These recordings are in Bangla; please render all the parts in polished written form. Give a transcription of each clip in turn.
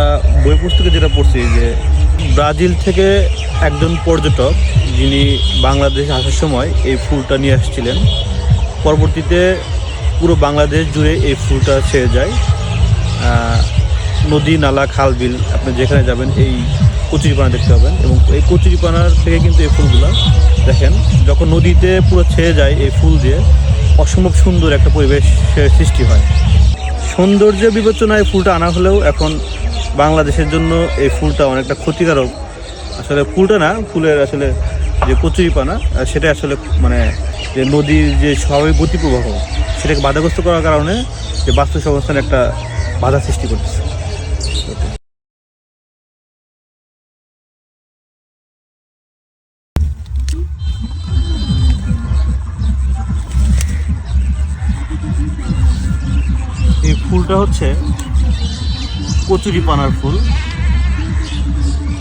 আমরা বই পুস্তকে যেটা পড়ছি যে ব্রাজিল থেকে একজন পর্যটক যিনি বাংলাদেশে আসার সময় এই ফুলটা নিয়ে আসছিলেন, পরবর্তীতে পুরো বাংলাদেশ জুড়ে এই ফুলটা ছেয়ে যায়। নদী, নালা, খাল, বিল আপনি যেখানে যাবেন এই কচুরিপানা দেখতে পাবেন। এবং এই কচুরিপানার থেকে কিন্তু এই ফুলগুলো দেখেন, যখন নদীতে পুরো ছেয়ে যায় এই ফুল দিয়ে অসম্ভব সুন্দর একটা পরিবেশের সৃষ্টি হয়। সৌন্দর্যের বিবেচনায় ফুলটা আনা হলেও এখন বাংলাদেশের জন্য এই ফুলটা অনেকটা ক্ষতিকারক। আসলে ফুলটা না, ফুলের আসলে যে কচুরিপানা সেটা আসলে মানে যে নদীর যে স্বাভাবিক গতিপ্রবাহ সেটাকে বাধাগ্রস্ত করার কারণে যে বাস্তুর অবস্থানে একটা বাধা সৃষ্টি করতেছে। এই ফুলটা হচ্ছে কচুরিপানার ফুল।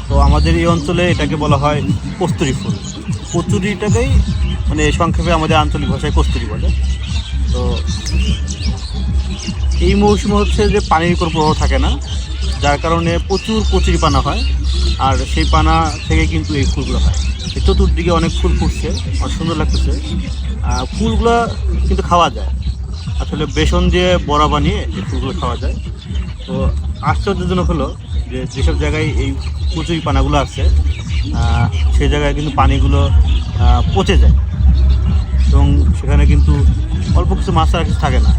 তো আমাদের এই অঞ্চলে এটাকে বলা হয় কস্তুরী ফুল। কচুরিটাকেই মানে সংক্ষেপে আমাদের আঞ্চলিক ভাষায় কস্তুরী বলে। তো এই মৌসুমে হচ্ছে যে পানির কোনো প্রভাব থাকে না, যার কারণে প্রচুর কচুরিপানা হয়। আর সেই পানা থেকে কিন্তু এই ফুলগুলো হয়। এই চতুর্দিকে অনেক ফুল ফুটছে, অনেক সুন্দর লাগতেছে। ফুলগুলো কিন্তু খাওয়া যায়, আসলে বেসন দিয়ে বড়া বানিয়ে এই ফুলগুলো খাওয়া যায়। তো আশ্চর্যজনক হলো যে যেসব জায়গায় এই কচুরি পানাগুলো আছে সেই জায়গায় কিন্তু পানিগুলো পচে যায় এবং সেখানে কিন্তু অল্প কিছু মাছ আর কিছু থাকে না।